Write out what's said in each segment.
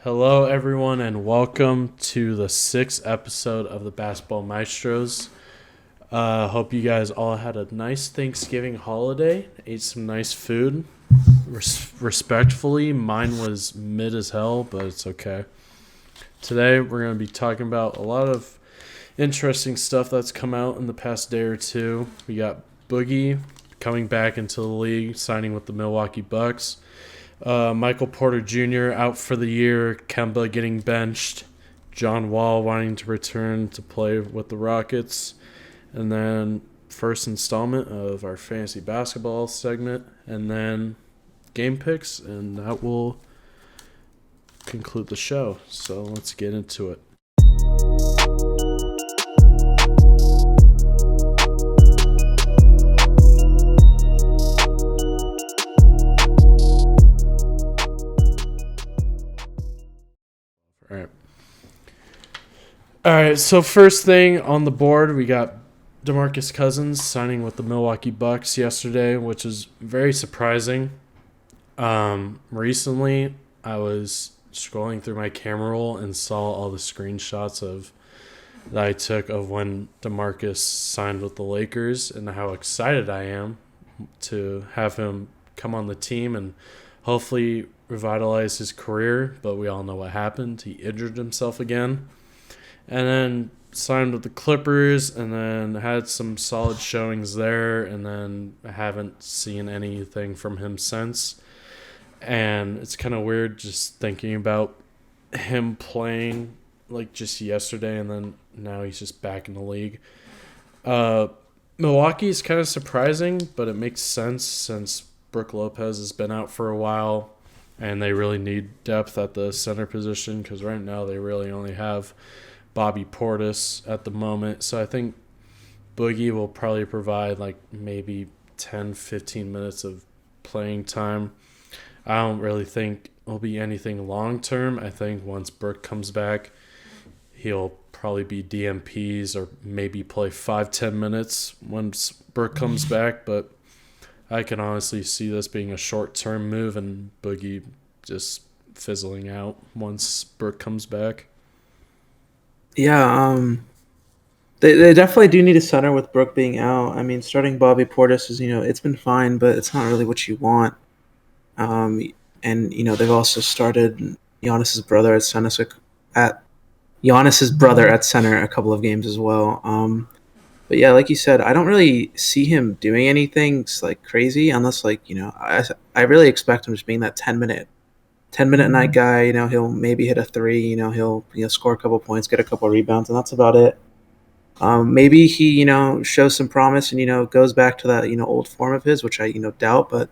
Hello, everyone, and welcome to the sixth episode of the Basketball Maestros. Hope you guys all had a nice Thanksgiving holiday, ate some nice food. Respectfully, mine was mid as hell, but it's okay. Today, we're going to be talking about a lot of interesting stuff that's come out in the past day or two. We got Boogie coming back into the league, signing with the Milwaukee Bucks. Michael Porter Jr. out for the year, Kemba getting benched, John Wall wanting to return to play with the Rockets, and then first installment of our fantasy basketball segment, and then game picks, and that will conclude the show. So let's get into it. All right, so first thing on the board, we got Demarcus Cousins signing with the Milwaukee Bucks yesterday, which is very surprising. Recently, I was scrolling through my camera roll and saw all the screenshots that I took of when Demarcus signed with the Lakers and how excited I am to have him come on the team and hopefully revitalize his career. But we all know what happened. He injured himself again. And then signed with the Clippers and then had some solid showings there, and then I haven't seen anything from him since. And it's kind of weird just thinking about him playing like just yesterday, and then now he's just back in the league. Milwaukee is kind of surprising, but it makes sense since Brook Lopez has been out for a while, and they really need depth at the center position because right now they really only have Bobby Portis at the moment. So I think Boogie will probably provide like maybe 10, 15 minutes of playing time. I don't really think it'll be anything long term. I think once Brook comes back, he'll probably be DMPs or maybe play 5-10 minutes once Brook comes back. But I can honestly see this being a short-term move and Boogie just fizzling out once Brook comes back. Yeah, they definitely do need a center with Brook being out. I mean, starting Bobby Portis is, it's been fine, but it's not really what you want. Um, and they've also started Giannis's brother at center at Giannis's brother at center a couple of games as well. But yeah, like you said, I don't really see him doing anything like crazy unless I really expect him just being that 10-minute a night guy. He'll maybe hit a three. He'll score a couple points, get a couple rebounds, and that's about it. Maybe he shows some promise and goes back to that old form of his, which I doubt, but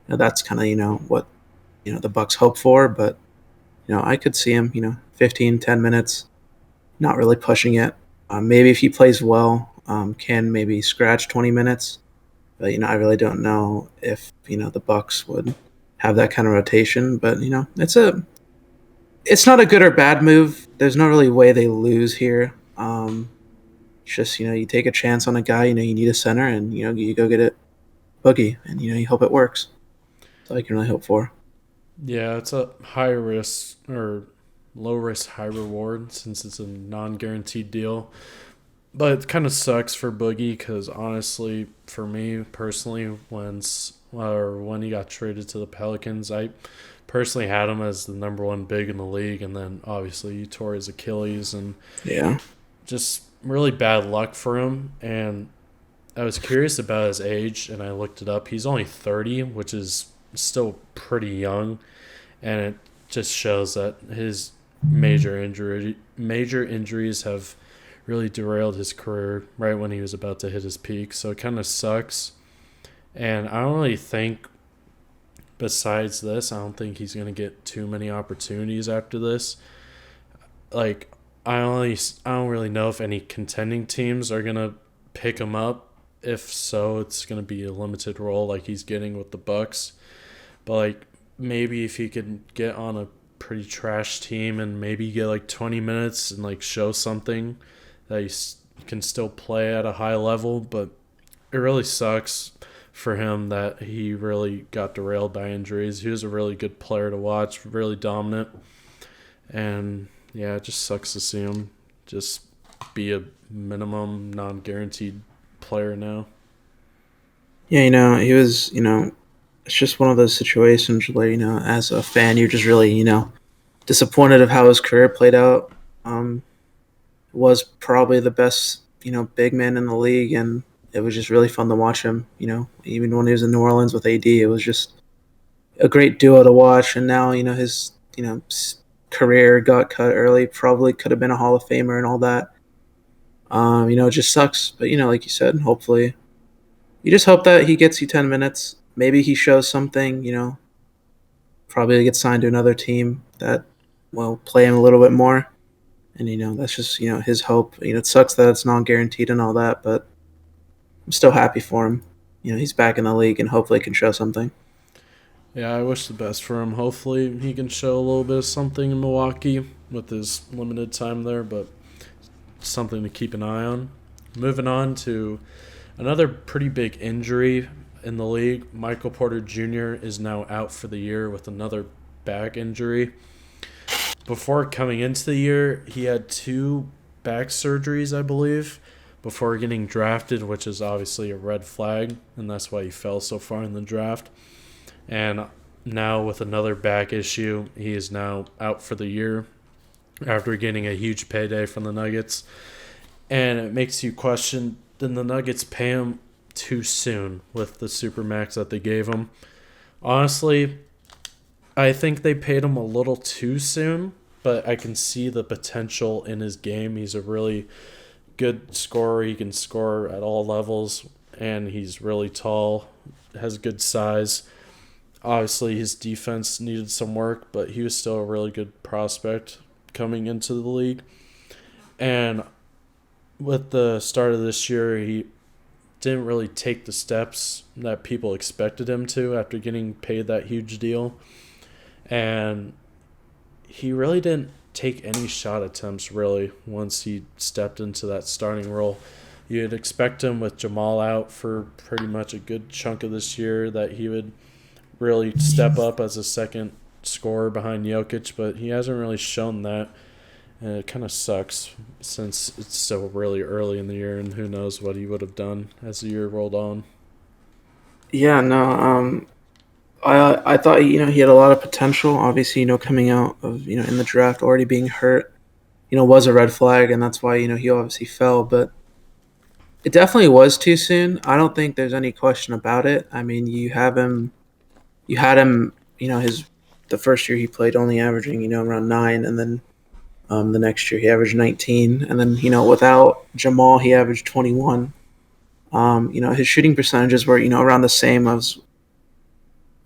that's kind of what the Bucks hope for. But I could see him 15-10 minutes, not really pushing it. Maybe if he plays well, can maybe scratch 20 minutes. But I really don't know if the Bucks would have that kind of rotation. But it's not a good or bad move. There's no really way they lose here. It's just you take a chance on a guy. You need a center, and you go get it, Boogie, and you hope it works. That's all you can really hope for. Yeah, it's a high risk or low risk, high reward since it's a non-guaranteed deal. But it kind of sucks for Boogie because honestly, for me personally, when he got traded to the Pelicans, I personally had him as the number one big in the league, and then obviously he tore his Achilles, and Yeah. just really bad luck for him. And I was curious about his age, and I looked it up. He's only 30, which is still pretty young, and it just shows that his major injuries have really derailed his career right when he was about to hit his peak. So it kind of sucks. And I don't really think, besides this, I don't think he's going to get too many opportunities after this. Like, I don't really know if any contending teams are going to pick him up. If so, it's going to be a limited role like he's getting with the Bucks. But, like, maybe if he could get on a pretty trash team and maybe get, like, 20 minutes and, like, show something that he can still play at a high level. But it really sucks for him that he really got derailed by injuries. He was a really good player to watch, really dominant. And yeah, it just sucks to see him just be a minimum non-guaranteed player now. Yeah, he was, it's just one of those situations where, as a fan, you're just really, disappointed of how his career played out. Um, was probably the best, big man in the league, and it was just really fun to watch him. Even when he was in New Orleans with AD, it was just a great duo to watch. And now, his, career got cut early. Probably could have been a Hall of Famer and all that. It just sucks. But like you said, hopefully, you just hope that he gets you 10 minutes. Maybe he shows something. Probably gets signed to another team that will play him a little bit more. And that's just his hope. It sucks that it's non guaranteed and all that, but I'm still happy for him. He's back in the league and hopefully can show something. Yeah, I wish the best for him. Hopefully, he can show a little bit of something in Milwaukee with his limited time there, but something to keep an eye on. Moving on to another pretty big injury in the league. Michael Porter Jr. is now out for the year with another back injury. Before coming into the year, he had two back surgeries, I believe, before getting drafted, which is obviously a red flag, and that's why he fell so far in the draft. And now with another back issue, he is now out for the year after getting a huge payday from the Nuggets. And it makes you question, did the Nuggets pay him too soon with the supermax that they gave him? Honestly, I think they paid him a little too soon, but I can see the potential in his game. He's a really good scorer. He can score at all levels, and he's really tall, has good size. Obviously, his defense needed some work, but he was still a really good prospect coming into the league. And with the start of this year, he didn't really take the steps that people expected him to after getting paid that huge deal. And he really didn't take any shot attempts, really, once he stepped into that starting role. You'd expect him with Jamal out for pretty much a good chunk of this year that he would really step up as a second scorer behind Jokic, but he hasn't really shown that. And it kind of sucks since it's still really early in the year, and who knows what he would have done as the year rolled on. Yeah, no, I thought he had a lot of potential. Obviously, coming out of in the draft already being hurt, was a red flag, and that's why he obviously fell. But it definitely was too soon. I don't think there's any question about it. I mean, you had him, his the first year he played only averaging around 9, and then the next year he averaged 19, and then without Jamal he averaged 21. His shooting percentages were around the same as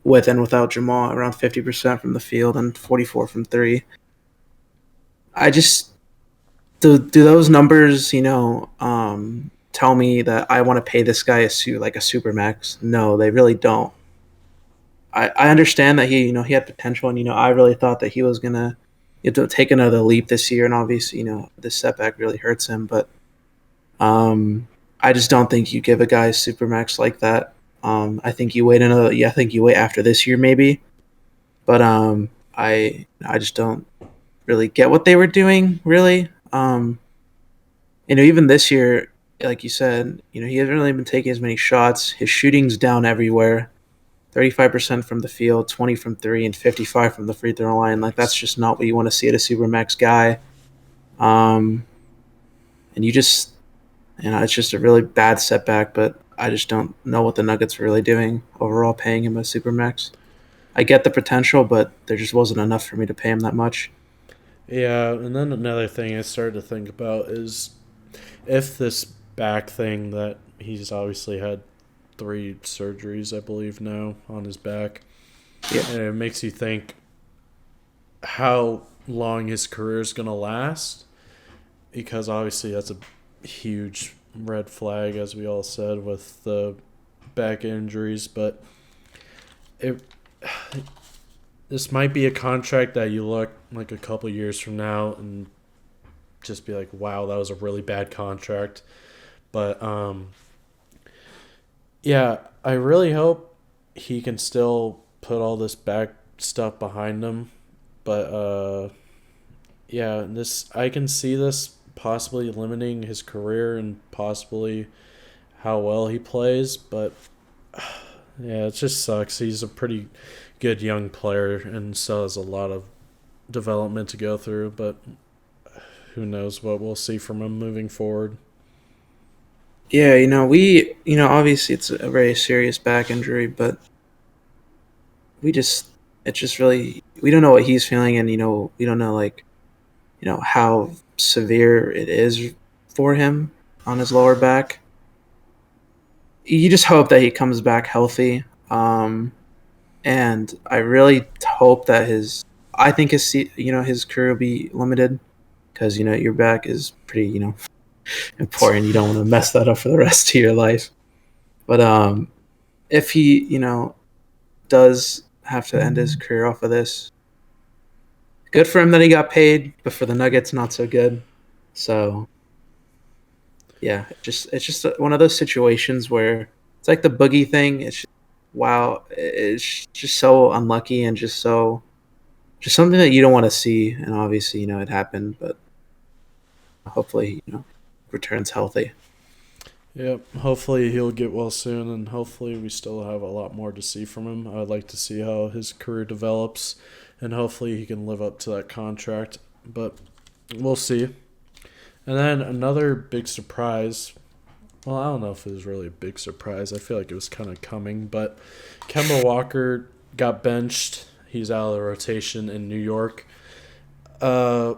with and without Jamal, around 50% from the field and 44 from three. I just do those numbers, tell me that I want to pay this guy like a super max? No, they really don't. I understand that he had potential, and I really thought that he was gonna take another leap this year, and obviously this setback really hurts him. But I just don't think you give a guy a super max like that. I think you wait another. Yeah, I think you wait after this year maybe. But I just don't really get what they were doing, really. Even this year, like you said, he hasn't really been taking as many shots. His shooting's down everywhere. 35% from the field, 20 from three, and 55 from the free throw line. Like, that's just not what you want to see at a supermax guy. Um, and it's just a really bad setback, but I just don't know what the Nuggets were really doing overall paying him a supermax. I get the potential, but there just wasn't enough for me to pay him that much. Yeah, and then another thing I started to think about is if this back thing that he's obviously had 3 surgeries, I believe, now on his back, Yeah. and it makes you think how long his career is going to last, because obviously that's a huge red flag, as we all said, with the back injuries. But it this might be a contract that you look like a couple years from now and just be like, wow, that was a really bad contract. But yeah, I really hope he can still put all this back stuff behind him. But yeah, this I can see this possibly limiting his career and possibly how well he plays, but yeah, it just sucks. He's a pretty good young player and still has a lot of development to go through, but who knows what we'll see from him moving forward. Yeah, obviously it's a very serious back injury, but we just, it's just really, we don't know what he's feeling, and we don't know like, how severe it is for him on his lower back. You just hope that he comes back healthy. And I really hope that I think his career will be limited because your back is pretty important. You don't want to mess that up for the rest of your life. But if he does have to end his career off of this, good for him that he got paid. But for the Nuggets, not so good. So yeah, it's just one of those situations where it's like the Boogie thing. Wow, it's just so unlucky and just something that you don't want to see. And obviously, it happened, but hopefully, returns healthy. Yep, hopefully he'll get well soon, and hopefully we still have a lot more to see from him. I'd like to see how his career develops, and hopefully he can live up to that contract, but we'll see. And then another big surprise. Well, I don't know if it was really a big surprise. I feel like it was kind of coming, but Kemba Walker got benched. He's out of the rotation in New York. Uh,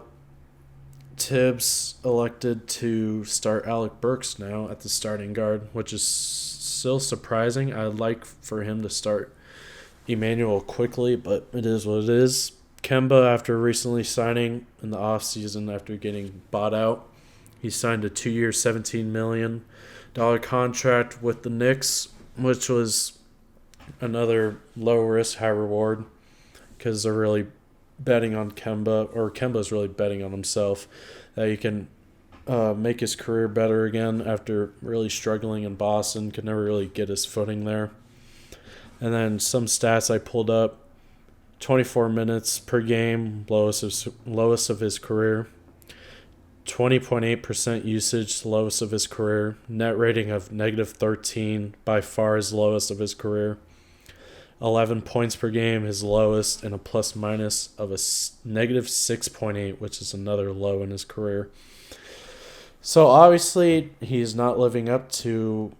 Tibbs elected to start Alec Burks now at the starting guard, which is still surprising. I'd like for him to start Emmanuel quickly, but it is what it is. Kemba, after recently signing in the offseason after getting bought out, he signed a 2-year, $17 million contract with the Knicks, which was another low risk, high reward because they're really betting on Kemba, or Kemba's really betting on himself that he can make his career better again after really struggling in Boston, could never really get his footing there. And then some stats I pulled up: 24 minutes per game, lowest of his career. 20.8% usage, lowest of his career. Net rating of -13, by far his lowest of his career. 11 points per game, his lowest, and a plus minus of a -6.8, which is another low in his career. So obviously he's not living up to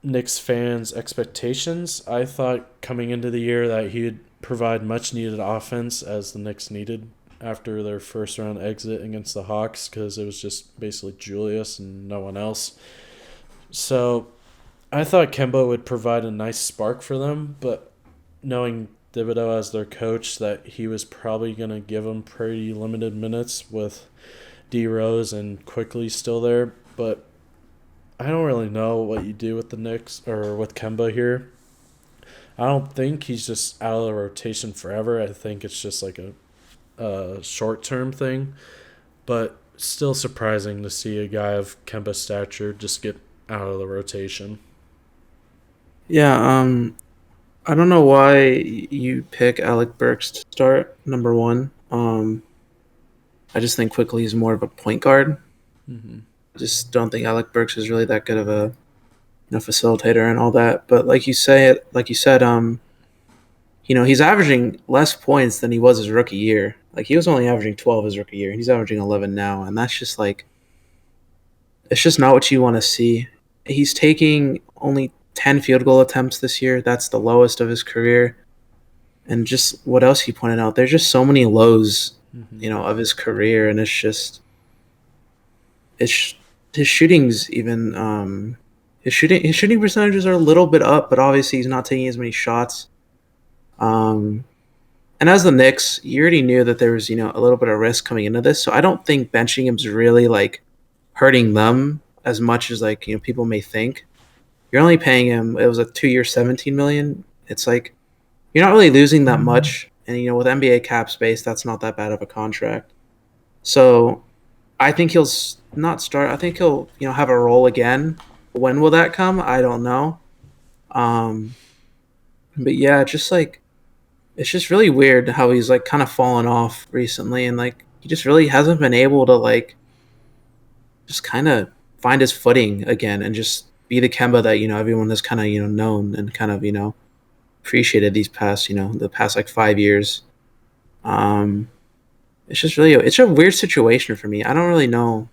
Knicks fans' expectations. I thought coming into the year that he'd provide much needed offense as the Knicks needed after their first round exit against the Hawks, because it was just basically Julius and no one else. So I thought Kemba would provide a nice spark for them, but knowing Thibodeau as their coach, that he was probably going to give them pretty limited minutes with D Rose and Quickly still there. But I don't really know what you do with the Knicks or with Kemba here. I don't think he's just out of the rotation forever. I think it's just like a short-term thing, but still surprising to see a guy of Kemba's stature just get out of the rotation. Yeah, I don't know why you pick Alec Burks to start number one. I just think quickly he's more of a point guard. Mm-hmm. I just don't think Alec Burks is really that good of a facilitator and all that. But like you said, he's averaging less points than he was his rookie year. Like he was only averaging 12 his rookie year, and he's averaging 11 now, and that's just like, it's just not what you want to see. He's taking only 10 field goal attempts this year. That's the lowest of his career. And just what else he pointed out, there's just so many lows, of his career, and it's his shooting's even his shooting percentages are a little bit up, but obviously he's not taking as many shots. And as the Knicks, you already knew that there was, a little bit of risk coming into this. So I don't think benching him's really like hurting them as much as like, people may think. You're only paying him, it was a 2-year, 17 million. It's like you're not really losing that much. And with NBA cap space, that's not that bad of a contract. So I think he'll not start. I think he'll, have a role again. When will that come? I don't know. But yeah, just like, it's just really weird how he's like kind of fallen off recently, and like he just really hasn't been able to like just kind of find his footing again and just be the Kemba that everyone has kind of known and kind of appreciated these past the past like 5 years. Um, it's just really it's a weird situation for me. I don't really know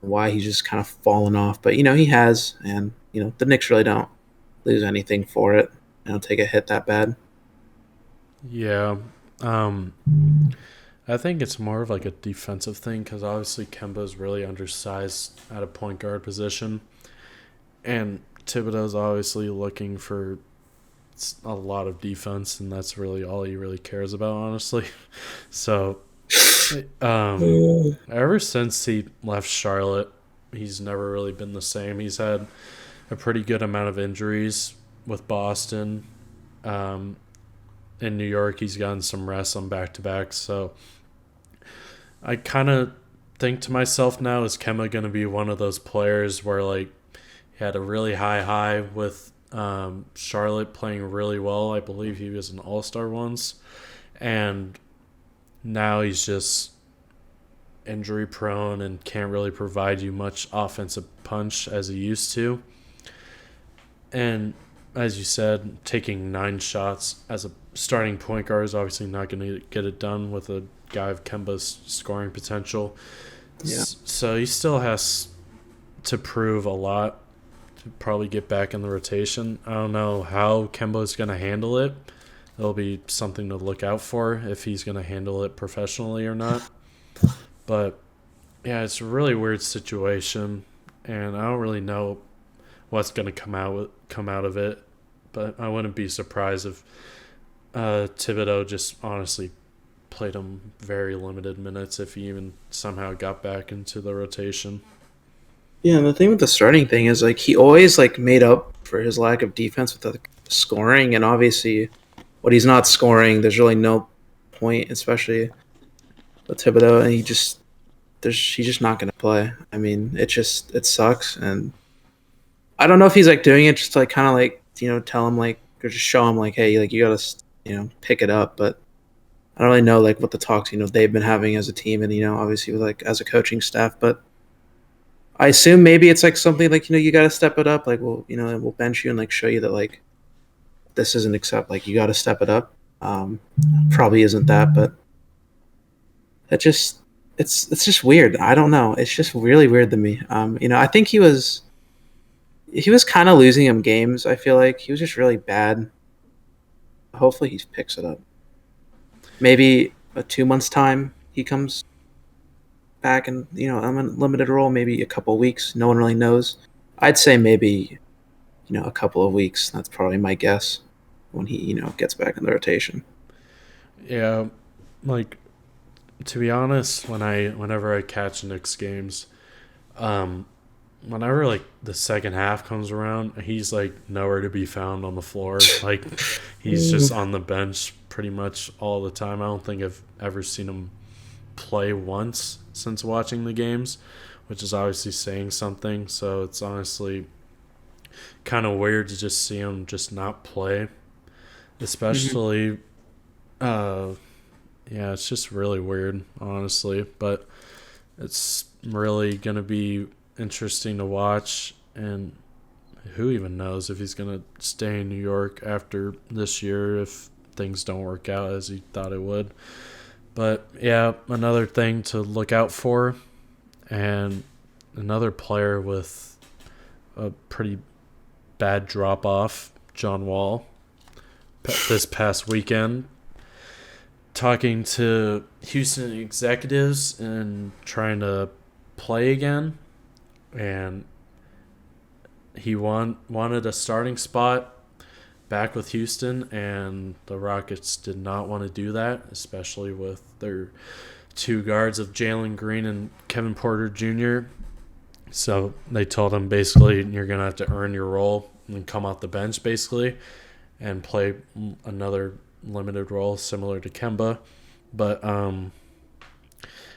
why he's just kind of fallen off, but he has, and the Knicks really don't lose anything for it. They don't take a hit that bad. Yeah. Um, I think it's more of like a defensive thing because obviously Kemba's really undersized at a point guard position, and Thibodeau's obviously looking for a lot of defense, and that's really all he really cares about, honestly. So, ever since he left Charlotte, he's never really been the same. He's had a pretty good amount of injuries with Boston. Um, in New York, he's gotten some rest on back to back. So I kind of think to myself now, is Kemba going to be one of those players where like he had a really high with Charlotte playing really well. I believe he was an All Star once, and now he's just injury prone and can't really provide you much offensive punch as he used to. And as you said, taking 9 shots as a starting point guard is obviously not going to get it done with a guy of Kemba's scoring potential. Yeah. So he still has to prove a lot to probably get back in the rotation. I don't know how Kemba's going to handle it. It'll be something to look out for if he's going to handle it professionally or not. But yeah, it's a really weird situation, and I don't really know what's going to come out of it. But I wouldn't be surprised if Thibodeau just honestly played him very limited minutes if he even somehow got back into the rotation. Yeah, and the thing with the starting thing is like he always like made up for his lack of defense with the scoring, and obviously, when he's not scoring, there's really no point, especially with Thibodeau, and he's just not going to play. I mean, it sucks, and I don't know if he's like doing it just to like kind of like tell him like or just show him like, hey, like you gotta pick it up, but I don't really know like what the talks they've been having as a team, and obviously with like as a coaching staff, but I assume maybe it's like something like you got to step it up, like we'll bench you and like show you that like this isn't accept like you got to step it up. Probably isn't that, but it just it's just weird. I don't know. It's just really weird to me. I think he was kind of losing him games. I feel like he was just really bad. Hopefully he picks it up. Maybe a 2 months time he comes back and I'm in a limited role. Maybe a couple of weeks. No one really knows. I'd say maybe a couple of weeks. That's probably my guess when he gets back in the rotation. Yeah, like to be honest, whenever I catch Knicks games, um, whenever like the second half comes around, he's like nowhere to be found on the floor. Like he's just on the bench pretty much all the time. I don't think I've ever seen him play once since watching the games, which is obviously saying something. So it's honestly kind of weird to just see him just not play, Mm-hmm. especially. Uh, yeah, it's just really weird, honestly. But it's really gonna be interesting to watch, and who even knows if he's gonna stay in New York after this year if things don't work out as he thought it would. But yeah, another thing to look out for, and another player with a pretty bad drop off, John Wall, this past weekend, talking to Houston executives and trying to play again, and he wanted a starting spot back with Houston, and the Rockets did not want to do that, especially with their two guards of Jalen Green and Kevin Porter Jr. So they told him basically you're gonna have to earn your role and come off the bench basically, and play another limited role similar to Kemba. But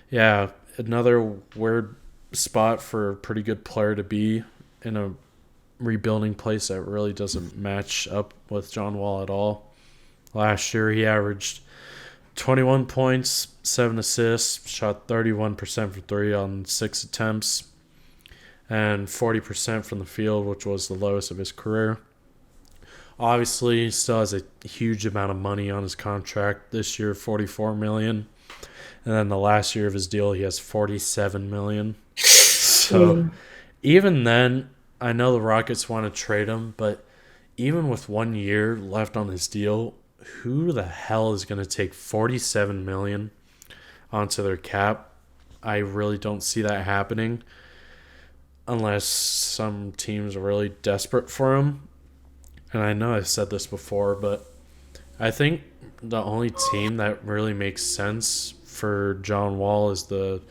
yeah, another weird spot for a pretty good player to be in a rebuilding place that really doesn't match up with John Wall at all. Last year he averaged 21 points, 7 assists, shot 31% from three on 6 attempts, and 40% from the field, which was the lowest of his career. Obviously, he still has a huge amount of money on his contract this year, $44 million. And then the last year of his deal, he has $47 million. So even then, I know the Rockets want to trade him, but even with 1 year left on his deal, who the hell is going to take $47 million onto their cap? I really don't see that happening unless some teams are really desperate for him. And I know I've said this before, but I think the only team that really makes sense for John Wall is the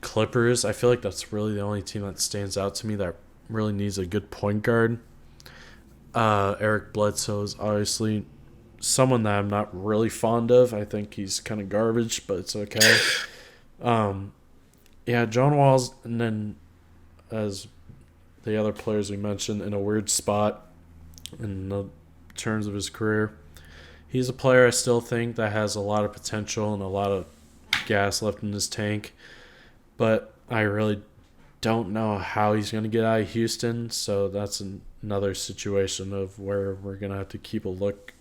Clippers. I feel like that's really the only team that stands out to me that really needs a good point guard. Eric Bledsoe is obviously someone that I'm not really fond of. I think he's kind of garbage, but it's okay. Yeah, John Wall's, and then as the other players we mentioned, in a weird spot in the terms of his career. He's a player I still think that has a lot of potential and a lot of gas left in his tank, but I really don't know how he's going to get out of Houston. So that's another situation of where we're going to have to keep a look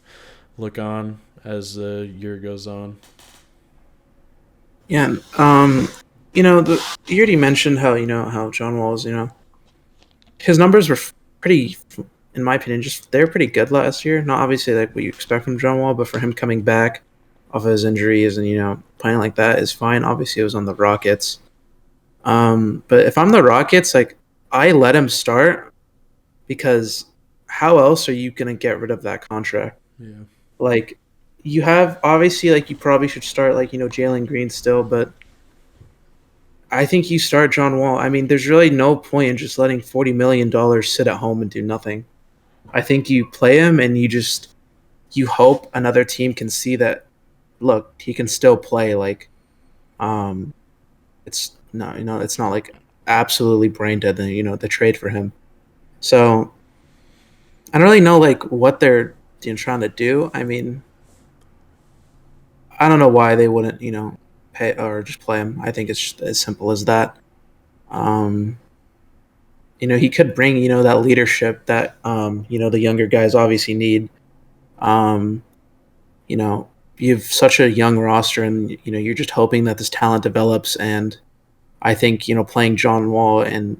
on as the year goes on. Yeah, you already mentioned how how John Wall's his numbers were pretty, in my opinion, just they're pretty good last year. Not obviously like what you expect from John Wall, but for him coming back off of his injuries and playing like that is fine. Obviously, it was on the Rockets. But if I'm the Rockets, like I let him start because how else are you gonna get rid of that contract? Yeah. Like you have obviously like you probably should start like Jalen Green still, but I think you start John Wall. I mean, there's really no point in just letting $40 million sit at home and do nothing. I think you play him and you hope another team can see that. Look, he can still play. Like, um, it's not it's not like absolutely brain dead. The trade for him. So I don't really know like what they're trying to do. I mean, I don't know why they wouldn't pay or just play him. I think it's just as simple as that. Um, he could bring that leadership that the younger guys obviously need. Um, you know, you have such a young roster, and you're just hoping that this talent develops. And I think playing John Wall and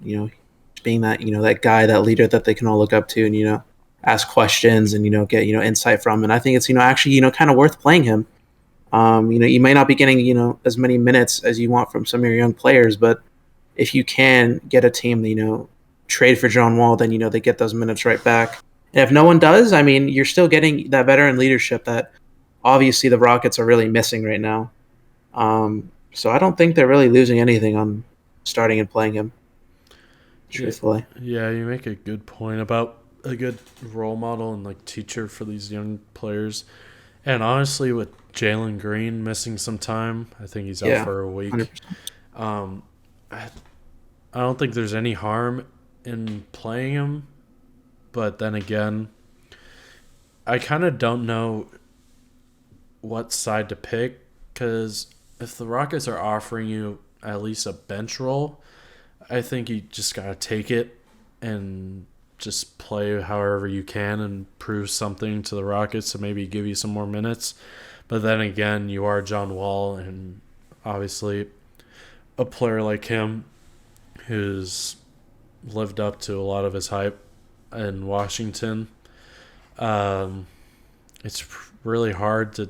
being that that guy, that leader that they can all look up to, and ask questions and get insight from. And I think it's actually kind of worth playing him. You might not be getting as many minutes as you want from some of your young players, but if you can get a team trade for John Wall, then they get those minutes right back. And if no one does, I mean, you're still getting that veteran leadership that obviously the Rockets are really missing right now. So I don't think they're really losing anything on starting and playing him. Truthfully, Yeah, you make a good point about a good role model and like teacher for these young players. And honestly, with Jalen Green missing some time, I think he's out for a week. 100%. Um, I, I don't think there's any harm in playing him, but then again, I kind of don't know what side to pick because if the Rockets are offering you at least a bench role, I think you just gotta take it and just play however you can and prove something to the Rockets to maybe give you some more minutes. But then again, you are John Wall, and obviously a player like him who's lived up to a lot of his hype in Washington. Um, it's really hard to.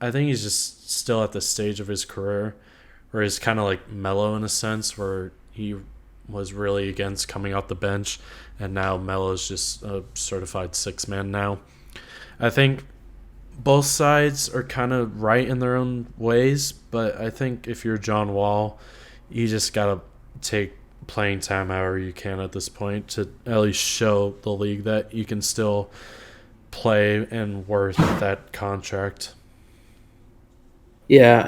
I think he's just still at the stage of his career where he's kind of like mellow in a sense, where he was really against coming off the bench, and now Melo's just a certified six man now. I think both sides are kind of right in their own ways, but I think if you're John Wall, you just gotta take playing time however you can at this point to at least show the league that you can still play and worth that contract. Yeah,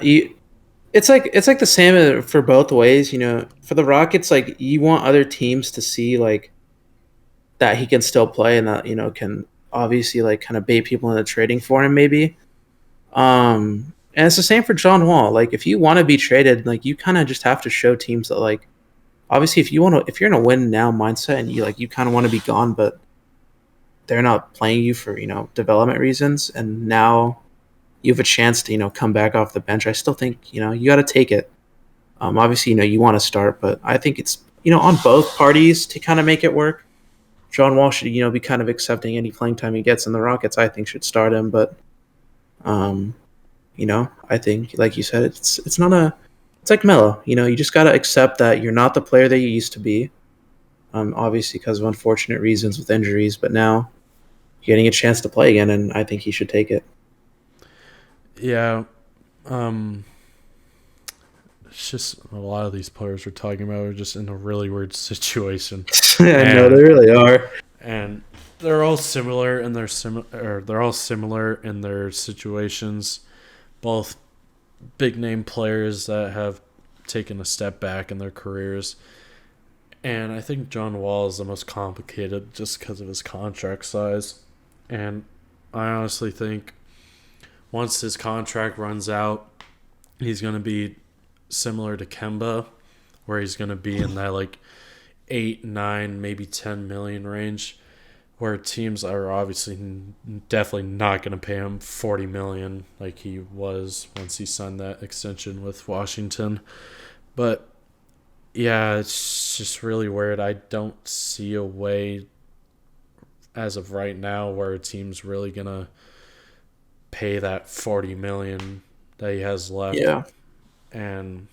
it's like the same for both ways. For the Rockets, like you want other teams to see like that he can still play and that can obviously like kind of bait people into trading for him maybe. And it's the same for John Wall. Like, if you want to be traded, like, you kind of just have to show teams that, like, obviously, if you're in a win now mindset and you kind of want to be gone, but they're not playing you for development reasons, and now you have a chance to come back off the bench. I still think you got to take it. Obviously, you want to start, but I think it's on both parties to kind of make it work. John Wall should be kind of accepting any playing time he gets, and the Rockets I think should start him, but um, I think like you said, it's like Melo. You just got to accept that you're not the player that you used to be. Obviously because of unfortunate reasons with injuries, but now you're getting a chance to play again, and I think he should take it. Yeah. It's just a lot of these players we're talking about are just in a really weird situation. I know they really are. And they're all similar in they're all similar in their situations. Both big name players that have taken a step back in their careers. And I think John Wall is the most complicated just because of his contract size. And I honestly think once his contract runs out, he's going to be similar to Kemba, where he's going to be in that like 8, 9, maybe 10 million range, where teams are obviously definitely not going to pay him 40 million like he was once he signed that extension with Washington. But yeah, it's just really weird. I don't see a way as of right now where a team's really going to pay that 40 million that he has left. Yeah. And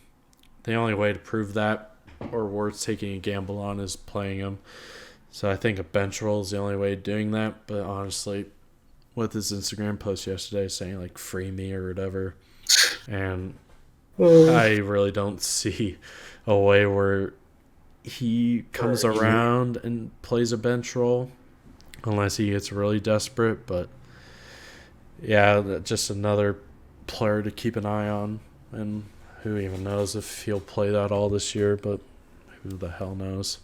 the only way to prove that or worth taking a gamble on is playing him. So I think a bench roll is the only way of doing that. But honestly, with his Instagram post yesterday saying like free me or whatever, and I really don't see a way where he comes around and plays a bench roll unless he gets really desperate. But yeah, just another player to keep an eye on, and who even knows if he'll play that all this year, but who the hell knows.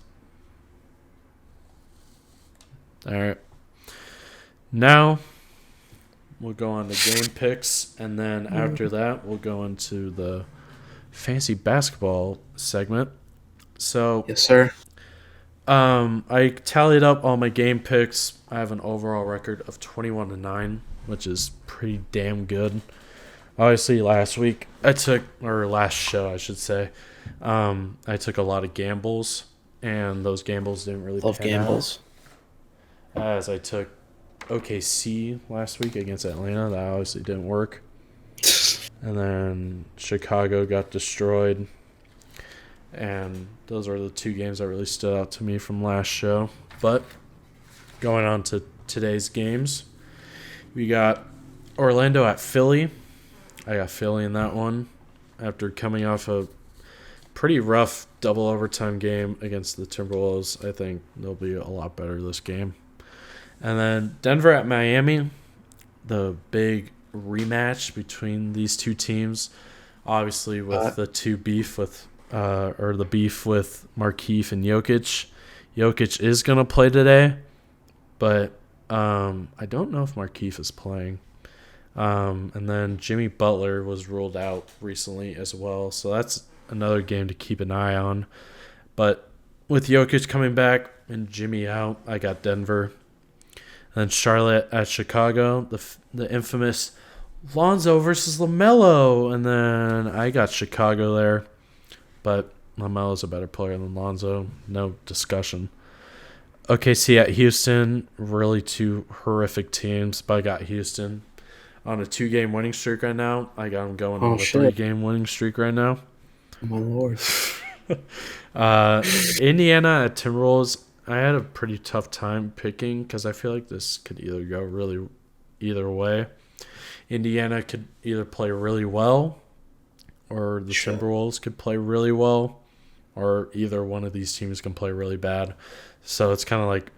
All right. Now we'll go on to game picks, and then after that we'll go into the fantasy basketball segment. So yes, sir. I tallied up all my game picks. I have an overall record of 21-9, which is pretty damn good. Obviously, last show, I should say, I took a lot of gambles, and those gambles didn't really pan out. As I took OKC last week against Atlanta, that obviously didn't work. And then Chicago got destroyed. And those are the two games that really stood out to me from last show. But going on to today's games, we got Orlando at Philly. I got Philly in that one after coming off a pretty rough double overtime game against the Timberwolves. I think they'll be a lot better this game. And then Denver at Miami, the big rematch between these two teams. Obviously with the beef with Markieff and Jokic. Jokic is going to play today, but I don't know if Markieff is playing. And then Jimmy Butler was ruled out recently as well, so that's another game to keep an eye on. But with Jokic coming back and Jimmy out, I got Denver. And then Charlotte at Chicago, the infamous Lonzo versus LaMelo, and then I got Chicago there. But LaMelo's a better player than Lonzo. No discussion. OKC at Houston. Really two horrific teams, but I got Houston on a 2-game winning streak right now. I got them going on a 3-game winning streak right now. Oh, my Lord. Indiana at Timberwolves. I had a pretty tough time picking because I feel like this could either go really either way. Indiana could either play really well, or the Timberwolves could play really well, or either one of these teams can play really bad. So it's kind of like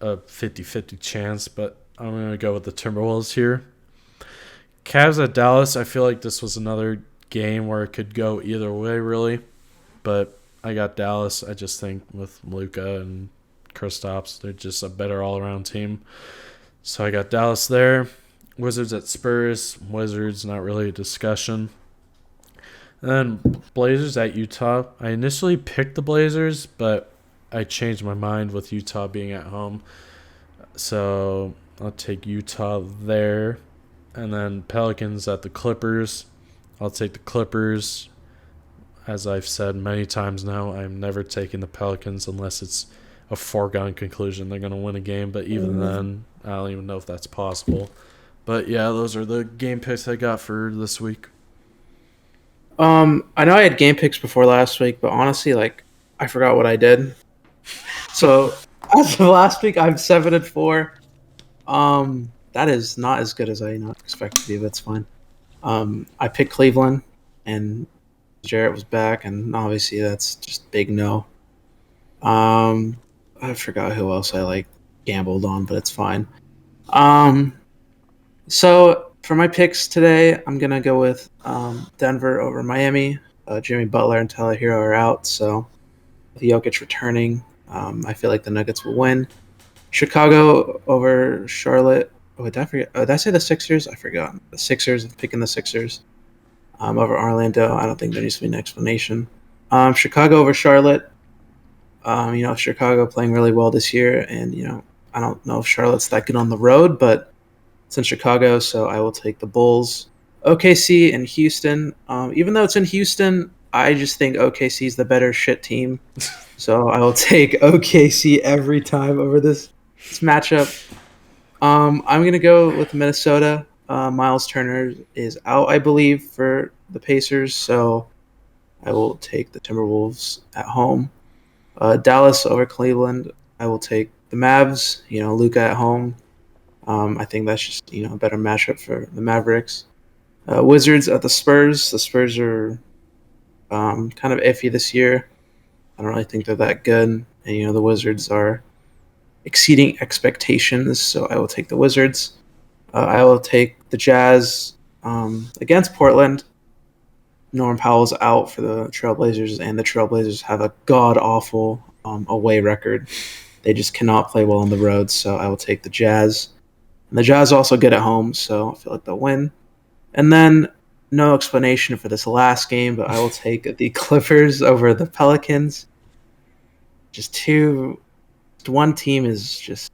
a 50-50 chance, but I'm going to go with the Timberwolves here. Cavs at Dallas, I feel like this was another game where it could go either way, really. But I got Dallas. I just think with Luka and Kristaps, they're just a better all-around team. So I got Dallas there. Wizards at Spurs. Wizards, not really a discussion. And then Blazers at Utah. I initially picked the Blazers, but I changed my mind with Utah being at home. So I'll take Utah there. And then Pelicans at the Clippers. I'll take the Clippers. As I've said many times now, I'm never taking the Pelicans unless it's a foregone conclusion they're going to win a game. But even then, I don't even know if that's possible. But yeah, those are the game picks I got for this week. I know I had game picks before last week, but honestly, like I forgot what I did. So as of last week, I'm 7-4. That is not as good as I expected to be, but it's fine. I picked Cleveland, and Jarrett was back, and obviously that's just big no. I forgot who else I like gambled on, but it's fine. Um, so for my picks today, I'm gonna go with Denver over Miami. Jimmy Butler and Tyler Hero are out, so with Jokic returning, I feel like the Nuggets will win. Chicago over Charlotte. Oh, did I forget? Oh, did I say the Sixers? I forgot. The Sixers. I'm picking the Sixers over Orlando. I don't think there needs to be an explanation. Chicago over Charlotte. Chicago playing really well this year, and I don't know if Charlotte's that good on the road, but it's in Chicago, so I will take the Bulls. OKC and Houston. Even though it's in Houston, I just think OKC is the better shit team, so I will take OKC every time over this matchup. I'm gonna go with Minnesota. Miles Turner is out, I believe, for the Pacers, so I will take the Timberwolves at home. Dallas over Cleveland. I will take the Mavs. Luka at home. I think that's just a better matchup for the Mavericks. Wizards at the Spurs. The Spurs are kind of iffy this year. I don't really think they're that good, and the Wizards are exceeding expectations. So I will take the Wizards. I will take the Jazz against Portland. Norman Powell's out for the Trailblazers, and the Trailblazers have a god awful away record. They just cannot play well on the road, so I will take the Jazz. And the Jazz also get at home, so I feel like they'll win. And then no explanation for this last game, but I will take the Clippers over the Pelicans. One team is just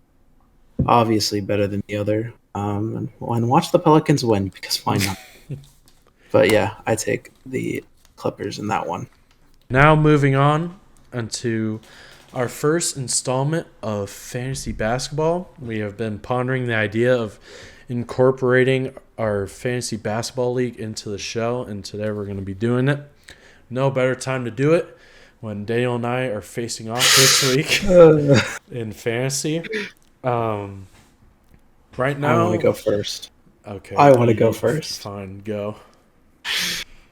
obviously better than the other. And watch the Pelicans win, because why not? But yeah, I take the Clippers in that one. Now moving on into our first installment of fantasy basketball. We have been pondering the idea of incorporating our fantasy basketball league into the show, and today we're going to be doing it. No better time to do it when Daniel and I are facing off this week in fantasy. Right now, I want to go first. Okay. I want to go first. Fine, go.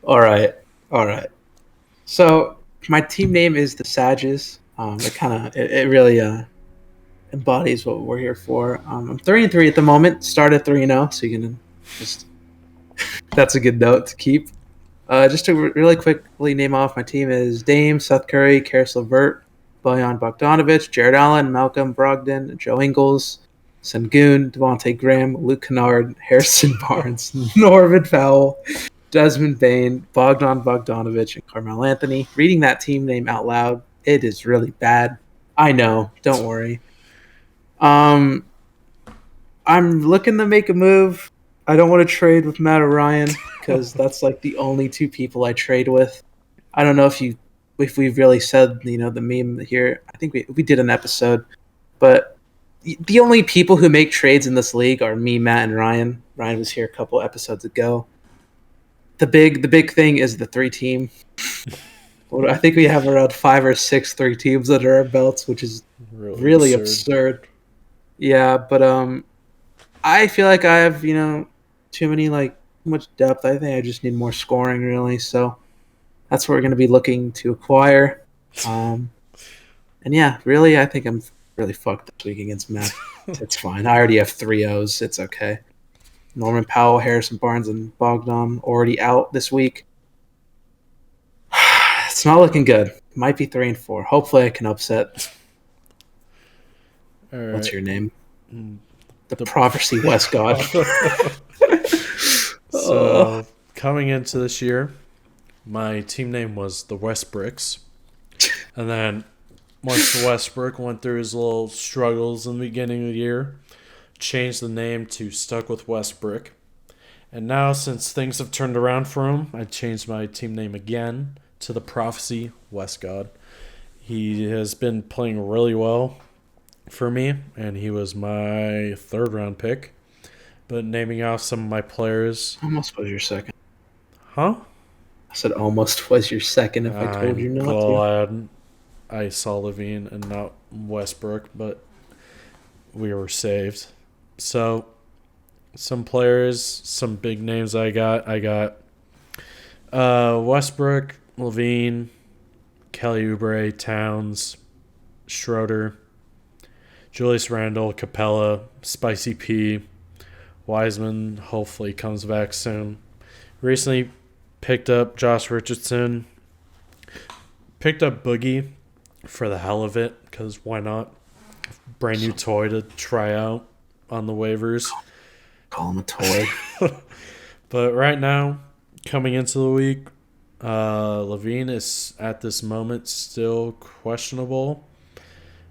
All right. So my team name is the Sages. It really embodies what we're here for. I'm 3-3 at the moment. Start at 3-0, so you can just that's a good note to keep. Just to really quickly name off my team is Dame, Seth Curry, Karis LeVert, Bojan Bogdanovic, Jared Allen, Malcolm Brogdon, Joe Ingles, Sengun, Devontae Graham, Luke Kennard, Harrison Barnes, Norman Powell, Desmond Bain, Bogdan Bogdanovic, and Carmelo Anthony. Reading that team name out loud, it is really bad. I know. Don't worry. I'm looking to make a move. I don't want to trade with Matt or Ryan because that's like the only two people I trade with. I don't know if we've really said the meme here. I think we did an episode, but the only people who make trades in this league are me, Matt, and Ryan. Ryan was here a couple episodes ago. The big thing is the 3-team. I think we have around 5 or 6 3-teams under our belts, which is really absurd. Yeah, but I feel like I have too much depth. I think I just need more scoring, really. So that's what we're going to be looking to acquire. And yeah, really, I think I'm really fucked this week against Matt. It's fine. I already have 3 O's. It's okay. Norman Powell, Harrison Barnes, and Bogdan already out this week. It's not looking good. Might be 3-4. Hopefully, I can upset. All right. What's your name? The prophecy West God. So, coming into this year, my team name was the Westbricks. And then once the Westbrook went through his little struggles in the beginning of the year, changed the name to Stuck with Westbrook. And now, since things have turned around for him, I changed my team name again to the Prophecy West God. He has been playing really well for me, and he was my 3rd round pick. But naming off some of my players. Almost was your second. Huh? I said almost was your second if I told you not to. Glad I saw Levine and not Westbrook, but we were saved. So, some players, some big names I got. I got Westbrook, Levine, Kelly Oubre, Towns, Schroeder, Julius Randle, Capella, Spicy P, Wiseman hopefully comes back soon. Recently picked up Josh Richardson. Picked up Boogie for the hell of it, because why not? Brand new toy to try out on the waivers. Call him a toy. But right now, coming into the week, Levine is at this moment still questionable.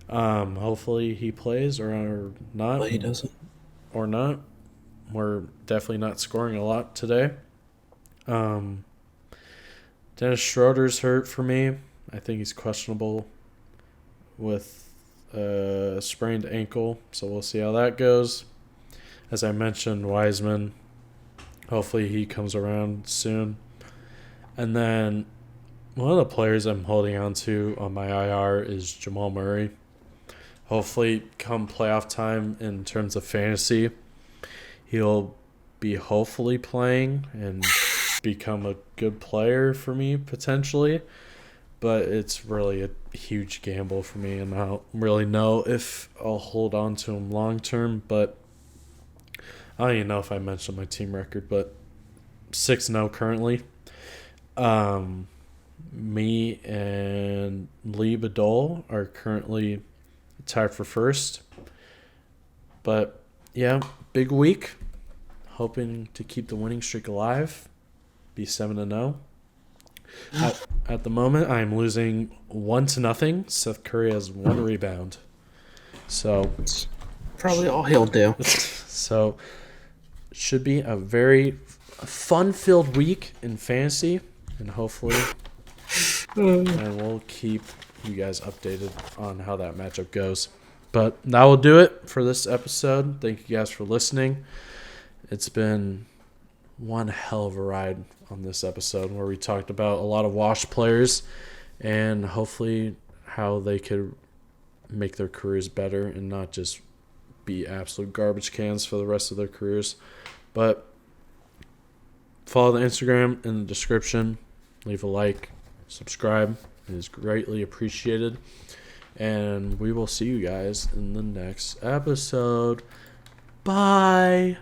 Hopefully he plays or not. Well, he doesn't. Or not. We're definitely not scoring a lot today. Dennis Schroeder's hurt for me. I think he's questionable with a sprained ankle, so we'll see how that goes. As I mentioned, Wiseman, hopefully he comes around soon. And then one of the players I'm holding on to on my IR is Jamal Murray. Hopefully come playoff time in terms of fantasy, he'll be hopefully playing and become a good player for me potentially. But it's really a huge gamble for me, and I don't really know if I'll hold on to him long term. But I don't even know if I mentioned my team record, but 6-0 currently. Me and Lee Badol are currently tied for first. But yeah, big week. Hoping to keep the winning streak alive. Be 7-0. At the moment, I'm losing 1-0. Seth Curry has 1 rebound. So it's probably all he'll do. So should be a very fun-filled week in fantasy, and hopefully, and we'll keep you guys updated on how that matchup goes. But that will do it for this episode. Thank you guys for listening. It's been one hell of a ride on this episode where we talked about a lot of washed players and hopefully how they could make their careers better and not just be absolute garbage cans for the rest of their careers. But follow the Instagram in the description. Leave a like. Subscribe. It is greatly appreciated. And we will see you guys in the next episode. Bye.